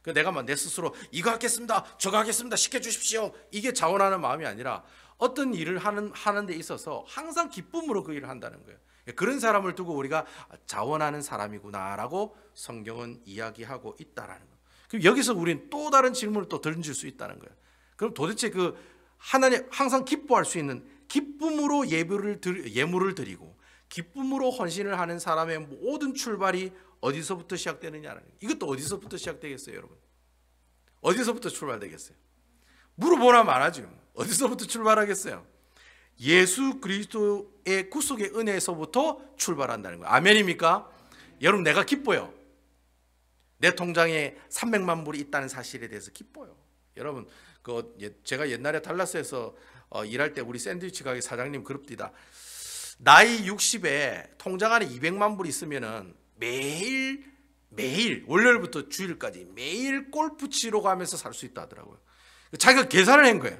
그러니까 내가 막 내 스스로 이거 하겠습니다, 저거 하겠습니다, 시켜주십시오, 이게 자원하는 마음이 아니라 어떤 일을 하는 데 있어서 항상 기쁨으로 그 일을 한다는 거예요. 그런 사람을 두고 우리가 자원하는 사람이구나라고 성경은 이야기하고 있다라는 거예요. 그럼 여기서 우리는 또 다른 질문을 또 던질 수 있다는 거예요. 그럼 도대체 그 하나님 항상 기뻐할 수 있는, 기쁨으로 예물을 드리고 기쁨으로 헌신을 하는 사람의 모든 출발이 어디서부터 시작되느냐라는 거예요. 이것도 어디서부터 시작되겠어요, 여러분? 어디서부터 출발되겠어요? 물어보나 말하죠. 어디서부터 출발하겠어요? 예수 그리스도의 구속의 은혜에서부터 출발한다는 거예요. 아멘입니까? 여러분, 내가 기뻐요. 내 통장에 300만 불이 있다는 사실에 대해서 기뻐요. 여러분, 제가 옛날에 달라스에서 일할 때 우리 샌드위치 가게 사장님 그럽디다. 나이 60에 통장 안에 200만 불이 있으면은 매일 월요일부터 주일까지 매일 골프 치러 가면서 살 수 있다 하더라고요. 자기가 계산을 한 거예요.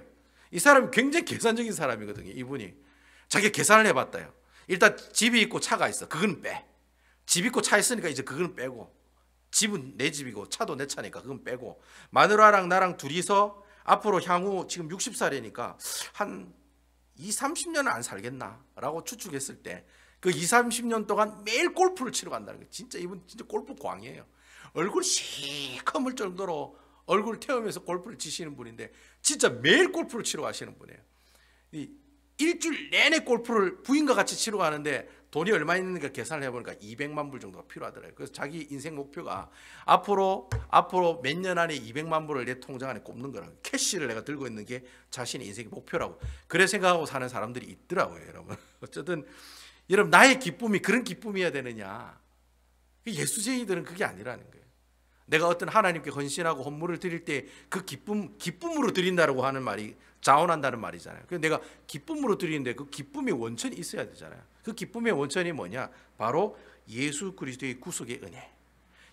이 사람이 굉장히 계산적인 사람이거든요. 이분이 자기가 계산을 해봤다요. 일단 집이 있고 차가 있어. 그건 빼. 집 있고 차 있으니까 이제 그건 빼고, 집은 내 집이고 차도 내 차니까 그건 빼고, 마누라랑 나랑 둘이서 앞으로 향후 지금 60살이니까 한 20-30년은 안 살겠나 라고 추측했을 때 그 20-30년 동안 매일 골프를 치러 간다는 거예요. 진짜 이분 진짜 골프 광이에요. 얼굴이 시커멀 정도로 얼굴을 태우면서 골프를 치시는 분인데 진짜 매일 골프를 치러 가시는 분이에요. 일주일 내내 골프를 부인과 같이 치러 가는데 돈이 얼마 있는가 계산을 해보니까 200만 불 정도가 필요하더라고요. 그래서 자기 인생 목표가 앞으로 몇 년 안에 200만 불을 내 통장 안에 꼽는 거라고, 캐시를 내가 들고 있는 게 자신의 인생의 목표라고 그래 생각하고 사는 사람들이 있더라고요. 여러분, 어쨌든 여러분, 나의 기쁨이 그런 기쁨이어야 되느냐? 예수쟁이들은 그게 아니라는 거예요. 내가 어떤 하나님께 헌신하고 헌물을 드릴 때 그 기쁨으로 드린다라고 하는 말이 자원한다는 말이잖아요. 그래서 내가 기쁨으로 드리는데 그 기쁨의 원천이 있어야 되잖아요. 그 기쁨의 원천이 뭐냐? 바로 예수 그리스도의 구속의 은혜.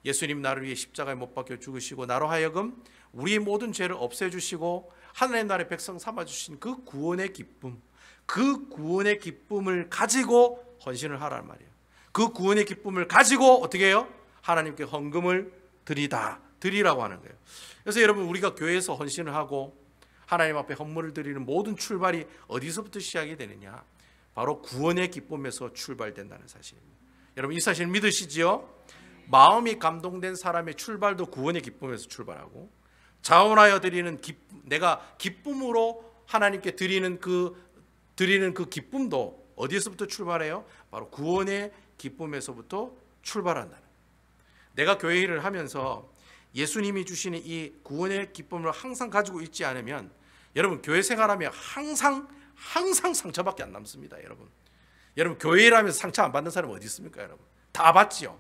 예수님 나를 위해 십자가에 못 박혀 죽으시고 나로 하여금 우리의 모든 죄를 없애주시고 하나님 나라의 백성 삼아주신 그 구원의 기쁨, 그 구원의 기쁨을 가지고 헌신을 하라는 말이에요. 그 구원의 기쁨을 가지고 어떻게 해요? 하나님께 헌금을 드리라고 하는 거예요. 그래서 여러분, 우리가 교회에서 헌신을 하고 하나님 앞에 헌물을 드리는 모든 출발이 어디서부터 시작이 되느냐? 바로 구원의 기쁨에서 출발된다는 사실입니다. 여러분, 이 사실 믿으시지요? 마음이 감동된 사람의 출발도 구원의 기쁨에서 출발하고, 자원하여 드리는 내가 기쁨으로 하나님께 드리는 그 기쁨도 어디서부터 출발해요? 바로 구원의 기쁨에서부터 출발한다는 거예요. 내가 교회 일을 하면서 예수님이 주시는 이 구원의 기쁨을 항상 가지고 있지 않으면 여러분, 교회 생활하면 항상 상처밖에 안 남습니다. 여러분 교회 일하면서 상처 안 받는 사람 어디 있습니까? 여러분 다 받지요.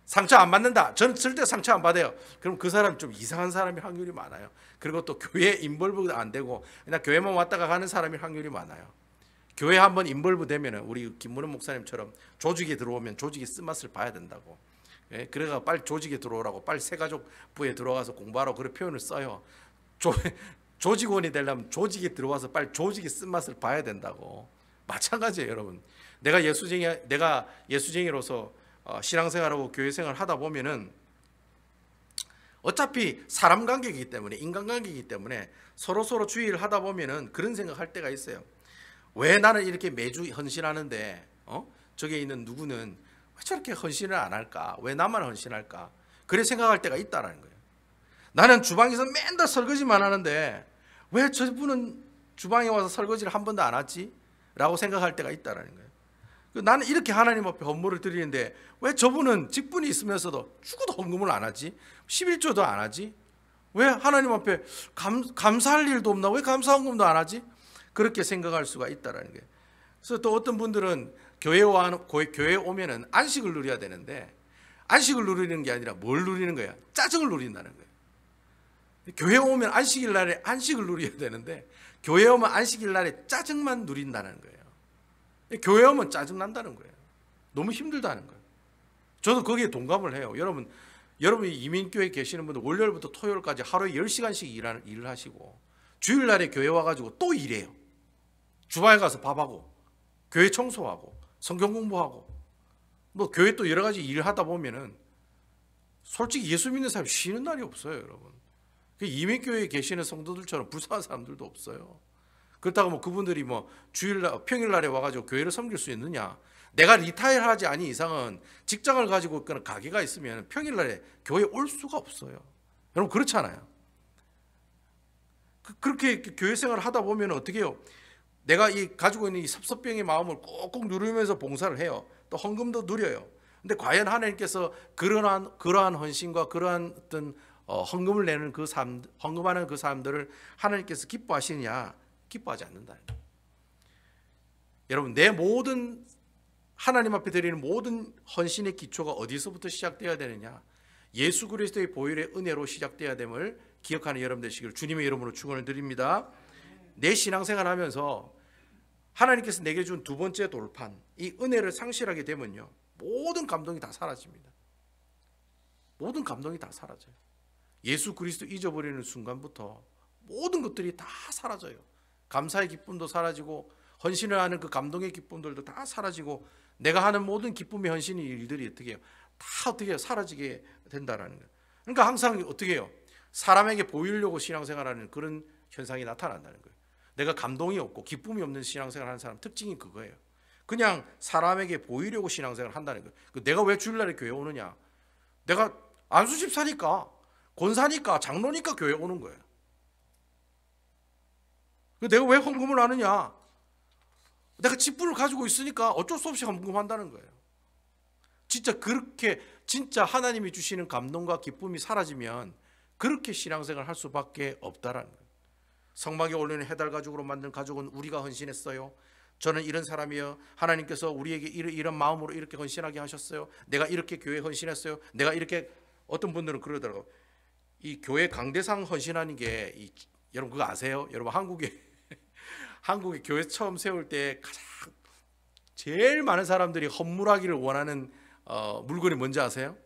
상처 안 받는다, 저는 절대 상처 안 받아요. 그럼 그 사람 좀 이상한 사람일 확률이 많아요. 그리고 또 교회에 인볼브가 안 되고 그냥 교회만 왔다가 가는 사람일 확률이 많아요. 교회 한번 인볼브 되면 우리 김문은 목사님처럼 조직에 들어오면 조직의 쓴맛을 봐야 된다고. 그래가 빨리 조직에 들어오라고, 빨리 새가족부에 들어가서 공부하라고 그런 표현을 써요. 조직원이 되려면 조직에 들어와서 빨리 조직의 쓴맛을 봐야 된다고. 마찬가지예요, 여러분. 내가 예수쟁이로서 신앙생활하고 교회생활 하다 보면은 어차피 사람 관계이기 때문에, 인간관계이기 때문에 서로 주의를 하다 보면은 그런 생각할 때가 있어요. 왜 나는 이렇게 매주 헌신하는데 저기에 있는 누구는 왜 저렇게 헌신을 안 할까? 왜 나만 헌신할까? 그래 생각할 때가 있다라는 거예요. 나는 주방에서 맨날 설거지만 하는데 왜 저분은 주방에 와서 설거지를 한 번도 안 하지? 라고 생각할 때가 있다라는 거예요. 나는 이렇게 하나님 앞에 헌물을 드리는데 왜 저분은 직분이 있으면서도 죽어도 헌금을 안 하지? 11조도 안 하지? 왜 하나님 앞에 감사할 일도 없나? 왜 감사헌금도 안 하지? 그렇게 생각할 수가 있다라는 거예요. 그래서 또 어떤 분들은 교회에 오면은 안식을 누려야 되는데 안식을 누리는 게 아니라 뭘 누리는 거야? 짜증을 누린다는 거예요. 교회 오면 안식일 날에 안식을 누려야 되는데 교회 오면 안식일 날에 짜증만 누린다는 거예요. 교회 오면 짜증 난다는 거예요. 너무 힘들다는 거예요. 저도 거기에 동감을 해요. 여러분이 이민교회에 계시는 분들 월요일부터 토요일까지 하루에 10시간씩 일을 하시고 주일날에 교회 와가지고 또 일해요. 주방에 가서 밥하고 교회 청소하고 성경 공부하고 뭐 교회 또 여러 가지 일을 하다 보면은 솔직히 예수 믿는 사람이 쉬는 날이 없어요, 여러분. 이민교회에 계시는 성도들처럼 불쌍한 사람들도 없어요. 그렇다고 뭐 그분들이 뭐 평일날에 와가지고 교회를 섬길 수 있느냐? 내가 리타일하지 아닌 이상은 직장을 가지고 있거나 가게가 있으면 평일날에 교회에 올 수가 없어요. 여러분 그렇잖아요. 그렇게 교회 생활을 하다 보면 어떻게 해요? 내가 가지고 있는 이 섭섭병의 마음을 꼭꼭 누르면서 봉사를 해요. 또 헌금도 누려요. 근데 과연 하나님께서 그러한 헌신과 그러한 어떤 헌금을 내는 그 사람, 헌금하는 그 사람들을 하나님께서 기뻐하시느냐? 기뻐하지 않는다. 여러분, 내 모든 하나님 앞에 드리는 모든 헌신의 기초가 어디서부터 시작되어야 되느냐? 예수 그리스도의 보혈의 은혜로 시작되어야 됨을 기억하는 여러분 되시길 주님의 이름으로 축원을 드립니다. 내 신앙생활 하면서 하나님께서 내게 준 두 번째 돌판, 이 은혜를 상실하게 되면요, 모든 감동이 다 사라집니다. 모든 감동이 다 사라져요. 예수 그리스도 잊어버리는 순간부터 모든 것들이 다 사라져요. 감사의 기쁨도 사라지고 헌신을 하는 그 감동의 기쁨들도 다 사라지고 내가 하는 모든 기쁨의 헌신의 일들이 어떻게 해요? 다 어떻게 해요? 사라지게 된다라는 거예요. 그러니까 항상 어떻게 해요? 사람에게 보이려고 신앙생활하는 그런 현상이 나타난다는 거예요. 내가 감동이 없고 기쁨이 없는 신앙생활 하는 사람 특징이 그거예요. 그냥 사람에게 보이려고 신앙생활 한다는 거예요. 내가 왜 주일날에 교회 오느냐? 내가 안수집 사니까, 권사니까, 장로니까 교회 오는 거예요. 내가 왜 헌금을 하느냐? 내가 직분을 가지고 있으니까 어쩔 수 없이 헌금한다는 거예요. 진짜 그렇게 진짜 하나님이 주시는 감동과 기쁨이 사라지면 그렇게 신앙생활을 할 수밖에 없다라는 거예요. 성막에 올리는 해달 가죽으로 만든 가죽은 우리가 헌신했어요. 저는 이런 사람이요. 하나님께서 우리에게 이런 마음으로 이렇게 헌신하게 하셨어요. 내가 이렇게 교회 헌신했어요. 내가 이렇게, 어떤 분들은 그러더라고요. 이 교회 강대상 헌신하는 게 여러분 그거 아세요? 여러분 한국에 교회 처음 세울 때 가장 제일 많은 사람들이 헌물하기를 원하는 물건이 뭔지 아세요?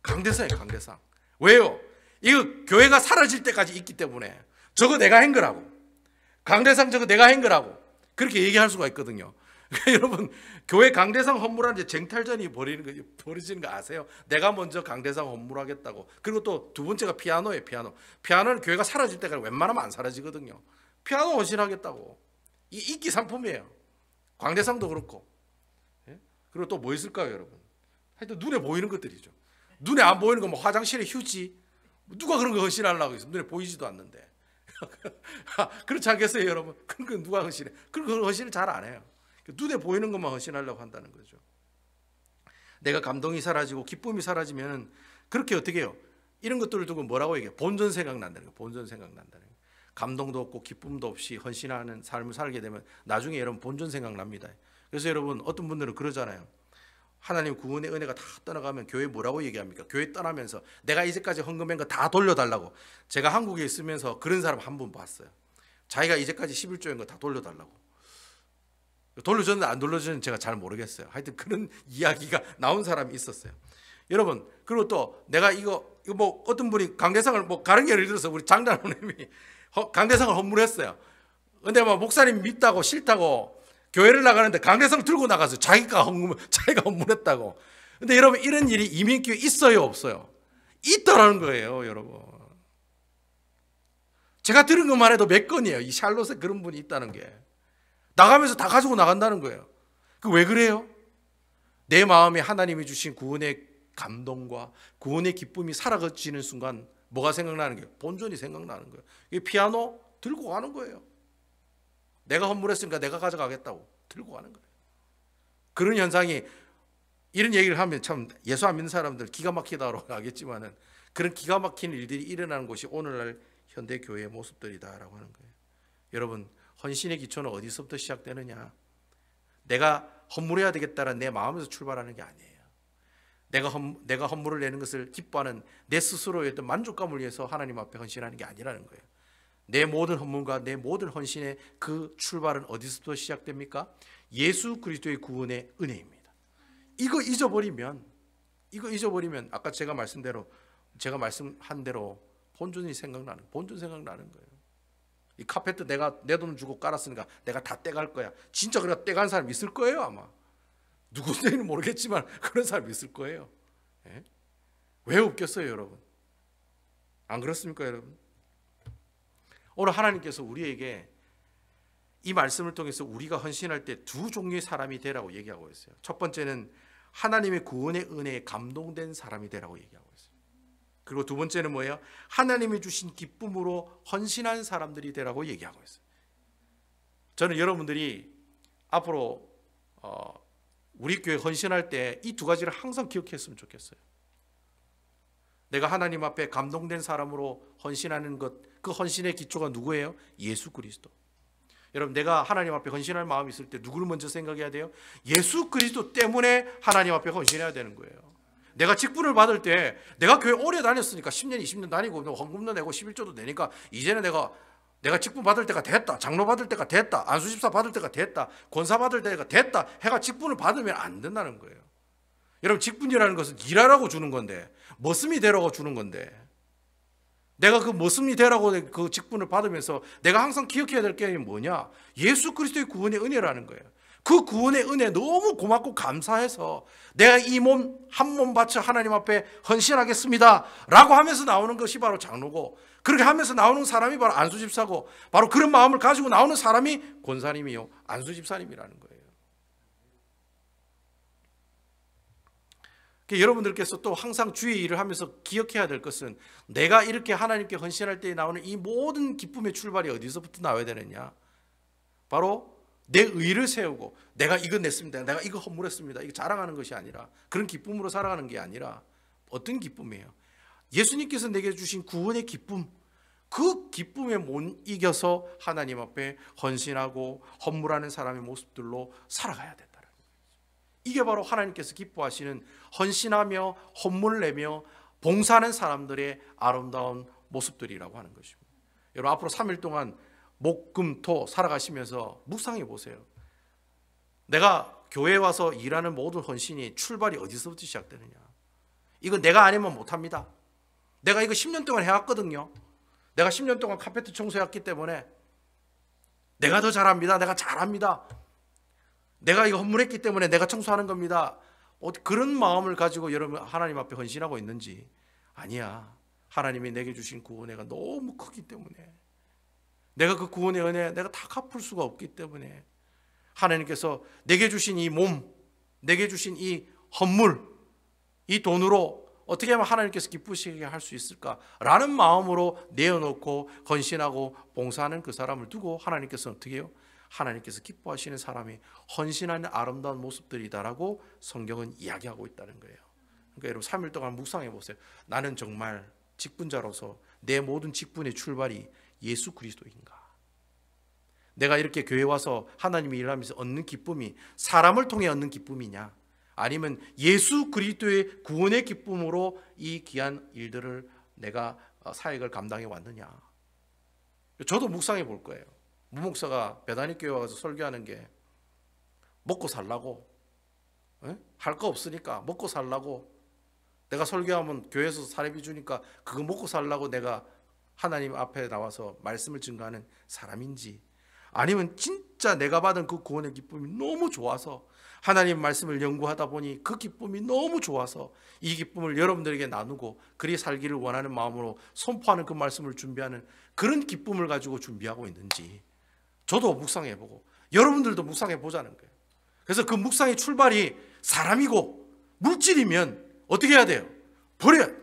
강대상이에요. 강대상. 왜요? 이거 교회가 사라질 때까지 있기 때문에 저거 내가 한 거라고, 강대상 저거 내가 한 거라고 그렇게 얘기할 수가 있거든요. 그러니까 여러분 교회 강대상 헌물하는데 쟁탈전이 벌어지는 거 아세요? 내가 먼저 강대상 헌물하겠다고. 그리고 또 두 번째가 피아노예요. 피아노는 교회가 사라질 때까지 웬만하면 안 사라지거든요. 피아노 헌신하겠다고. 이 인기 상품이에요. 강대상도 그렇고. 그리고 또 뭐 있을까요, 여러분? 하여튼 눈에 보이는 것들이죠. 눈에 안 보이는 거 뭐 화장실에 휴지, 누가 그런 거 헌신하려고 해서 눈에 보이지도 않는데. 그렇지 않겠어요, 여러분? 그런 거 누가 헌신해? 그런 거 헌신을 잘 안 해요. 눈에 보이는 것만 헌신하려고 한다는 거죠. 내가 감동이 사라지고 기쁨이 사라지면 그렇게 어떻게 해요? 이런 것들을 두고 뭐라고 얘기해요? 본전 생각난다는 거예요. 본전 생각난다는 거예요. 감동도 없고 기쁨도 없이 헌신하는 삶을 살게 되면 나중에 여러분 본전 생각납니다. 그래서 여러분 어떤 분들은 그러잖아요. 하나님 구원의 은혜가 다 떠나가면 교회 뭐라고 얘기합니까? 교회 떠나면서 내가 이제까지 헌금한 거 다 돌려달라고. 제가 한국에 있으면서 그런 사람 한 분 봤어요. 자기가 이제까지 11조인 거 다 돌려달라고. 돌려줬는데 안 돌려줬는지 제가 잘 모르겠어요. 하여튼 그런 이야기가 나온 사람이 있었어요. 여러분, 그리고 또 내가 이거 뭐 어떤 분이 강대상을 뭐 가른 예를 들어서 우리 장단원님이 강대상을 헌물했어요. 근데 뭐 목사님 믿다고 싫다고 교회를 나가는데 강대상 들고 나가서 자기가 헌물했다고. 근데 여러분 이런 일이 이민교회에 있어요, 없어요? 있다라는 거예요, 여러분. 제가 들은 것만 해도 몇 건이에요. 이 샬롯에 그런 분이 있다는 게. 나가면서 다 가지고 나간다는 거예요. 그 왜 그래요? 내 마음에 하나님이 주신 구원의 감동과 구원의 기쁨이 사라지는 순간 뭐가 생각나는 거예요? 본전이 생각나는 거예요. 이 피아노 들고 가는 거예요. 내가 헌물했으니까 내가 가져가겠다고 들고 가는 거예요. 그런 현상이, 이런 얘기를 하면 참 예수 안 믿는 사람들 기가 막히다고 하겠지만은 그런 기가 막힌 일들이 일어나는 곳이 오늘날 현대 교회의 모습들이다라고 하는 거예요. 여러분, 헌신의 기초는 어디서부터 시작되느냐? 내가 헌물해야 되겠다는 내 마음에서 출발하는 게 아니에요. 내가 헌물을 내는 것을 기뻐하는 내 스스로의 어떤 만족감을 위해서 하나님 앞에 헌신하는 게 아니라는 거예요. 내 모든 헌물과 내 모든 헌신의 그 출발은 어디서부터 시작됩니까? 예수 그리스도의 구원의 은혜입니다. 이거 잊어버리면 아까 제가 말씀한 대로 본전 생각나는 거예요. 이 카페트 내가 내 돈 주고 깔았으니까 내가 다 떼갈 거야. 진짜 그래가 떼간 사람 있을 거예요 아마. 누군지는 모르겠지만 그런 사람 있을 거예요. 예? 왜 없겠어요 여러분? 안 그렇습니까 여러분? 오늘 하나님께서 우리에게 이 말씀을 통해서 우리가 헌신할 때 두 종류의 사람이 되라고 얘기하고 있어요. 첫 번째는 하나님의 구원의 은혜에 감동된 사람이 되라고 얘기하고 있어요. 그리고 두 번째는 뭐예요? 하나님이 주신 기쁨으로 헌신한 사람들이 되라고 얘기하고 있어요. 저는 여러분들이 앞으로 우리 교회 헌신할 때 이 두 가지를 항상 기억했으면 좋겠어요. 내가 하나님 앞에 감동된 사람으로 헌신하는 것, 그 헌신의 기초가 누구예요? 예수 그리스도. 여러분, 내가 하나님 앞에 헌신할 마음이 있을 때 누구를 먼저 생각해야 돼요? 예수 그리스도 때문에 하나님 앞에 헌신해야 되는 거예요. 내가 직분을 받을 때 내가 교회 오래 다녔으니까 10년 20년 다니고 헌금도 내고 11조도 내니까 이제는 내가 직분 받을 때가 됐다, 장로 받을 때가 됐다, 안수집사 받을 때가 됐다, 권사 받을 때가 됐다 해가 직분을 받으면 안 된다는 거예요. 여러분, 직분이라는 것은 일하라고 주는 건데, 머슴이 되라고 주는 건데, 내가 그 머슴이 되라고 그 직분을 받으면서 내가 항상 기억해야 될 게 뭐냐? 예수 그리스도의 구원의 은혜라는 거예요. 그 구원의 은혜 너무 고맙고 감사해서 내가 이 몸 한 몸 바쳐 하나님 앞에 헌신하겠습니다 라고 하면서 나오는 것이 바로 장로고, 그렇게 하면서 나오는 사람이 바로 안수집사고, 바로 그런 마음을 가지고 나오는 사람이 권사님이요 안수집사님이라는 거예요. 여러분들께서 또 항상 주의 일을 하면서 기억해야 될 것은, 내가 이렇게 하나님께 헌신할 때 나오는 이 모든 기쁨의 출발이 어디서부터 나와야 되느냐? 바로 내 의를 세우고 내가 이거 냈습니다, 내가 이거 헌물했습니다, 이거 자랑하는 것이 아니라, 그런 기쁨으로 살아가는 게 아니라 어떤 기쁨이에요? 예수님께서 내게 주신 구원의 기쁨, 그 기쁨에 못 이겨서 하나님 앞에 헌신하고 헌물하는 사람의 모습들로 살아가야 된다는 거예요. 이게 바로 하나님께서 기뻐하시는 헌신하며 헌물 내며 봉사하는 사람들의 아름다운 모습들이라고 하는 것입니다. 여러분, 앞으로 3일 동안 목, 금, 토 살아가시면서 묵상해 보세요. 내가 교회에 와서 일하는 모든 헌신이 출발이 어디서부터 시작되느냐? 이건 내가 아니면 못합니다. 내가 이거 10년 동안 해왔거든요. 내가 10년 동안 카페트 청소해왔기 때문에 내가 더 잘합니다. 내가 잘합니다. 내가 이거 헌물했기 때문에 내가 청소하는 겁니다. 그런 마음을 가지고 여러분 하나님 앞에 헌신하고 있는지, 아니야. 하나님이 내게 주신 구원혜가 너무 크기 때문에, 내가 그 구원의 은혜 내가 다 갚을 수가 없기 때문에 하나님께서 내게 주신 이 몸, 내게 주신 이 헌물, 이 돈으로 어떻게 하면 하나님께서 기쁘시게 할 수 있을까라는 마음으로 내어놓고 헌신하고 봉사하는 그 사람을 두고 하나님께서 어떻게 해요? 하나님께서 기뻐하시는 사람이 헌신하는 아름다운 모습들이다라고 성경은 이야기하고 있다는 거예요. 그러니까 여러분 3일 동안 묵상해 보세요. 나는 정말 직분자로서 내 모든 직분의 출발이 예수 그리스도인가? 내가 이렇게 교회 와서 하나님이 일하면서 얻는 기쁨이 사람을 통해 얻는 기쁨이냐? 아니면 예수 그리스도의 구원의 기쁨으로 이 귀한 일들을 내가 사역을 감당해 왔느냐? 저도 묵상해 볼 거예요. 무목사가 베다니 교회 와서 설교하는 게 먹고 살라고, 할 거 없으니까 먹고 살라고, 내가 설교하면 교회에서 사례비 주니까 그거 먹고 살라고 내가 하나님 앞에 나와서 말씀을 증거하는 사람인지, 아니면 진짜 내가 받은 그 구원의 기쁨이 너무 좋아서 하나님 말씀을 연구하다 보니 그 기쁨이 너무 좋아서 이 기쁨을 여러분들에게 나누고 그리 살기를 원하는 마음으로 선포하는 그 말씀을 준비하는 그런 기쁨을 가지고 준비하고 있는지 저도 묵상해보고 여러분들도 묵상해보자는 거예요. 그래서 그 묵상의 출발이 사람이고 물질이면 어떻게 해야 돼요? 버려야 돼요.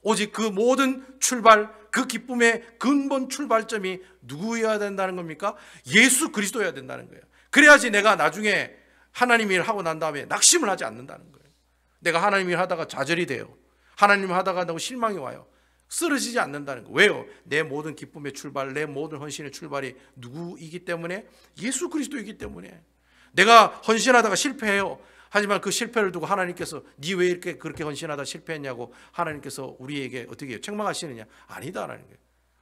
오직 그 모든 출발, 그 기쁨의 근본 출발점이 누구여야 된다는 겁니까? 예수 그리스도여야 된다는 거예요. 그래야지 내가 나중에 하나님 일 하고 난 다음에 낙심을 하지 않는다는 거예요. 내가 하나님 일 하다가 좌절이 돼요. 하나님 일 하다가 너무 실망이 와요. 쓰러지지 않는다는 거예요. 왜요? 내 모든 기쁨의 출발, 내 모든 헌신의 출발이 누구이기 때문에? 예수 그리스도이기 때문에. 내가 헌신하다가 실패해요. 하지만 그 실패를 두고 하나님께서 네 왜 이렇게 그렇게 헌신하다 실패했냐고 하나님께서 우리에게 어떻게 해요? 책망하시느냐? 아니다라는 거예요.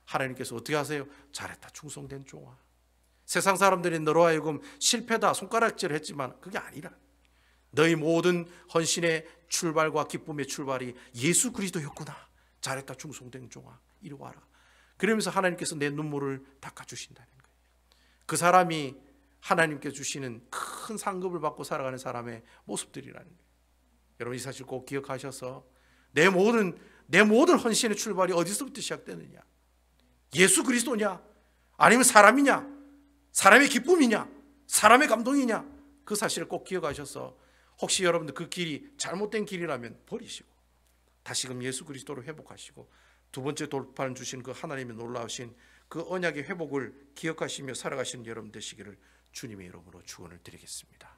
하나님께서 어떻게 하세요? 잘했다, 충성된 종아. 세상 사람들이 너로 하여금 실패다 손가락질을 했지만 그게 아니라 너희 모든 헌신의 출발과 기쁨의 출발이 예수 그리스도였구나. 잘했다, 충성된 종아, 이리 와라. 그러면서 하나님께서 내 눈물을 닦아주신다는 거예요. 그 사람이 하나님께 주시는 큰 상급을 받고 살아가는 사람의 모습들이라는 거예요. 여러분 이 사실 꼭 기억하셔서 내 모든 헌신의 출발이 어디서부터 시작되느냐? 예수 그리스도냐? 아니면 사람이냐? 사람의 기쁨이냐? 사람의 감동이냐? 그 사실을 꼭 기억하셔서 혹시 여러분들 그 길이 잘못된 길이라면 버리시고 다시금 예수 그리스도로 회복하시고 두 번째 돌파를 주신 그 하나님의 놀라우신 그 언약의 회복을 기억하시며 살아가시는 여러분 되시기를 주님의 이름으로 축원을 드리겠습니다.